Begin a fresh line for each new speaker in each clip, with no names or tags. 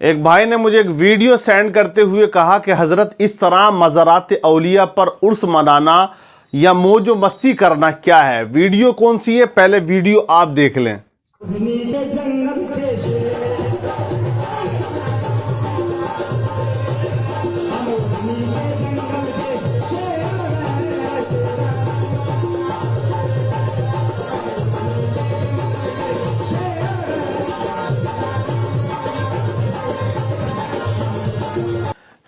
ایک بھائی نے مجھے ایک ویڈیو سینڈ کرتے ہوئے کہا کہ حضرت اس طرح مزارات اولیاء پر عرس منانا یا موج و مستی کرنا کیا ہے؟ ویڈیو کون سی ہے؟ پہلے ویڈیو آپ دیکھ لیں۔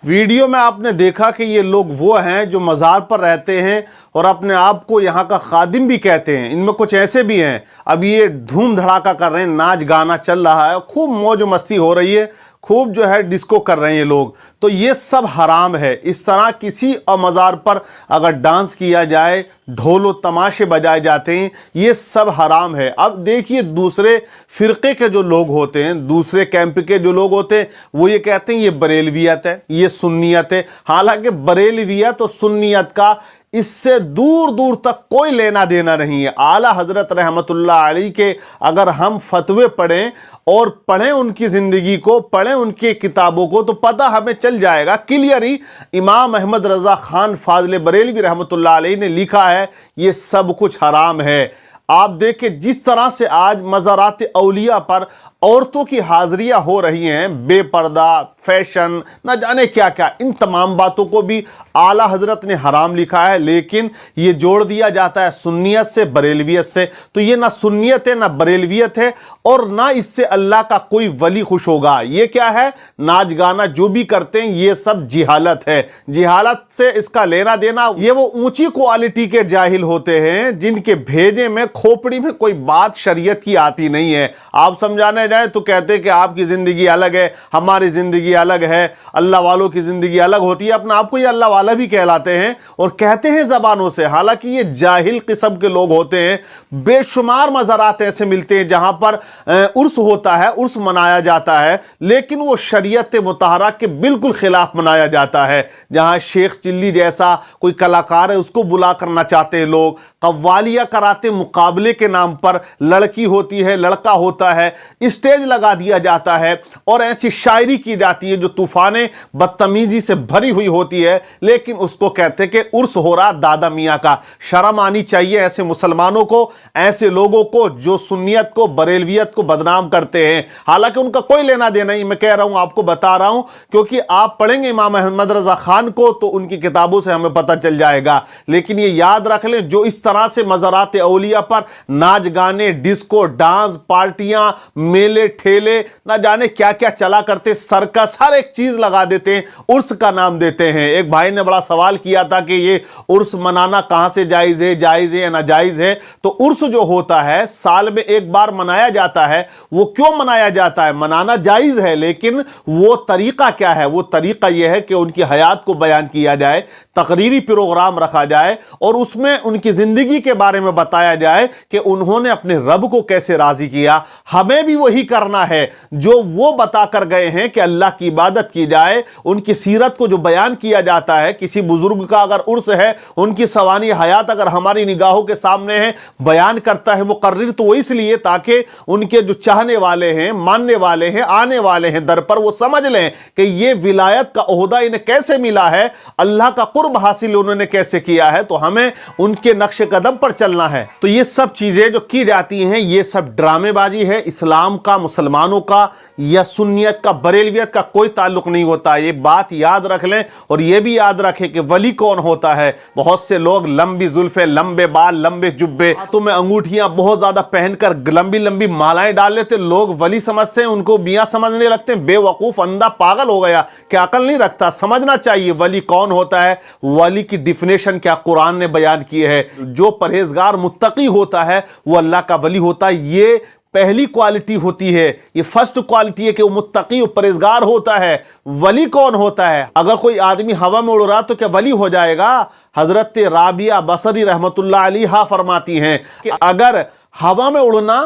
ویڈیو میں آپ نے دیکھا کہ یہ لوگ وہ ہیں جو مزار پر رہتے ہیں اور اپنے آپ کو یہاں کا خادم بھی کہتے ہیں۔ ان میں کچھ ایسے بھی ہیں، اب یہ دھوم دھڑاکہ کر رہے ہیں، ناچ گانا چل رہا ہے، خوب موج و مستی ہو رہی ہے، خوب جو ہے ڈسکو کر رہے ہیں یہ لوگ۔ تو یہ سب حرام ہے۔ اس طرح کسی مزار پر اگر ڈانس کیا جائے، ڈھول و تماشے بجائے جاتے ہیں، یہ سب حرام ہے۔ اب دیکھیے دوسرے فرقے کے جو لوگ ہوتے ہیں، دوسرے کیمپ کے جو لوگ ہوتے ہیں، وہ یہ کہتے ہیں یہ بریلویت ہے، یہ سنیت ہے۔ حالانکہ بریلویت اور سنیت کا اس سے دور دور تک کوئی لینا دینا نہیں ہے۔ اعلیٰ حضرت رحمت اللہ علیہ کے اگر ہم فتوے پڑھیں اور پڑھیں ان کی زندگی کو، پڑھیں ان کی کتابوں کو، تو پتہ ہمیں چل جائے گا کلیئری۔ امام احمد رضا خان فاضل بریلوی رحمت اللہ علیہ نے لکھا ہے یہ سب کچھ حرام ہے۔ آپ دیکھیں جس طرح سے آج مزارات اولیاء پر عورتوں کی حاضریاں ہو رہی ہیں، بے پردہ، فیشن، نہ جانے کیا کیا، ان تمام باتوں کو بھی اعلیٰ حضرت نے حرام لکھا ہے، لیکن یہ جوڑ دیا جاتا ہے سنیت سے، بریلویت سے۔ تو یہ نہ سنیت ہے نہ بریلویت ہے، اور نہ اس سے اللہ کا کوئی ولی خوش ہوگا۔ یہ کیا ہے؟ ناچ گانا جو بھی کرتے ہیں یہ سب جہالت ہے۔ جہالت سے اس کا لینا دینا، یہ وہ اونچی کوالٹی کے جاہل ہوتے ہیں جن کے بھیجے میں کھوپڑی میں کوئی بات شریعت کی آتی نہیں ہے۔ آپ سمجھانے جائے تو کہتے کہ آپ کی زندگی الگ ہے، ہماری زندگی الگ ہے، اللہ والوں کی زندگی الگ ہوتی ہے۔ اپنا آپ کو یہ اللہ والا بھی کہلاتے ہیں اور کہتے ہیں زبانوں سے، حالانکہ یہ جاہل قسم کے لوگ ہوتے ہیں۔ بے شمار مزارات ایسے ملتے ہیں جہاں پر عرس ہوتا ہے، عرس منایا جاتا ہے، لیکن وہ شریعت مطہرہ کے بالکل خلاف منایا جاتا ہے۔ جہاں شیخ چلی جیسا کوئی کلاکار ہے اس کو بلا کر نچاتے ہیں لوگ، قوالیاں کراتے مقابلے کے نام پر، لڑکی ہوتی ہے، لڑکا ہوتا ہے، اسٹیج لگا دیا جاتا ہے اور ایسی شاعری کی جاتی ہے جو طوفان بدتمیزی سے بھری ہوئی ہوتی ہے، لیکن اس کو کہتے کہ عرس ہو رہا دادا میاں کا۔ شرم آنی چاہیے ایسے مسلمانوں کو، ایسے لوگوں کو جو سنیت کو، بریلویت کو بدنام کرتے ہیں، حالانکہ ان کا کوئی لینا دینا نہیں۔ میں کہہ رہا ہوں، آپ کو بتا رہا ہوں، کیونکہ آپ پڑھیں گے امام احمد رضا خان کو تو ان کی کتابوں سے ہمیں پتہ چل جائے گا۔ لیکن یہ یاد رکھ لیں، جو اس طرح سے مزارات اولیاء پر ناچ گانے، ڈسکو، ڈانس، پارٹیاں، میلے ٹھیلے، نہ جانے کیا کیا چلا کرتے، سرکس، ہر ایک چیز لگا دیتے ہیں، عرس کا نام دیتے ہیں۔ ایک بھائی نے بڑا سوال کیا تھا کہ یہ عرس منانا کہاں سے جائز ہے، جائز ہے یا ناجائز ہے؟ تو عرس جو ہوتا ہے سال میں ایک بار منایا جاتا ہے۔ وہ کیوں منایا جاتا ہے؟ منانا جائز ہے، لیکن وہ طریقہ کیا ہے؟ وہ طریقہ یہ ہے کہ ان کی حیات کو بیان کیا جائے، تقریری پروگرام رکھا جائے اور اس میں ان کی زندگی کے بارے میں بتایا جائے کہ انہوں نے اپنے رب کو کیسے راضی کیا۔ ہمیں بھی وہی کرنا ہے جو وہ بتا کر گئے ہیں کہ اللہ کی عبادت کی جائے، ان کی سیرت کو جو بیان کیا جاتا ہے۔ کسی بزرگ کا اگر عرس ہے، ان کی سوانح حیات اگر ہماری نگاہوں کے سامنے ہے، بیان کرتا ہے مقرر، تو وہ اس لیے تاکہ ان کے جو چاہنے والے ہیں، ماننے والے ہیں، آنے والے ہیں در پر، وہ سمجھ لیں کہ یہ ولایت کا عہدہ انہیں کیسے ملا ہے، اللہ کا قرب حاصل انہوں نے کیسے کیا ہے۔ تو ہمیں ان کے نقش قدم پر چلنا ہے۔ تو یہ سب چیزیں جو کی جاتی ہیں یہ سب ڈرامے بازی ہے۔ اسلام کا، مسلمانوں کا یا سنیت کا، بریلویت کا کوئی تعلق نہیں ہوتا۔ یہ بات یاد رکھ لیں، اور یہ بھی یاد رکھیں کہ ولی کون ہوتا ہے۔ بہت سے لوگ لمبی زلفیں، لمبے بال، لمبے جبے، ہاتھوں میں انگوٹھیاں بہت زیادہ پہن کر لمبی لمبی مالائیں ڈال لیتے، لوگ ولی سمجھتے ہیں، ان کو میاں سمجھنے لگتے ہیں۔ بے وقوف، اندھا، پاگل ہو گیا کہ عقل نہیں رکھتا۔ سمجھنا چاہیے ولی کون ہوتا ہے، ولی کی ڈیفینیشن کیا قرآن نے بیان کی ہے۔ جو پرہیزگار متقی ہوتا ہے وہ اللہ کا ولی ہوتا ہے۔ یہ پہلی کوالٹی ہوتی ہے، یہ فرسٹ کوالٹی ہے کہ وہ متقی و پرہیزگار ہوتا ہے۔ ولی کون ہوتا ہے؟ اگر کوئی آدمی ہوا میں اڑ رہا تو کیا ولی ہو جائے گا؟ حضرت رابعہ بصری رحمت اللہ علیہا فرماتی ہیں کہ اگر ہوا میں اڑنا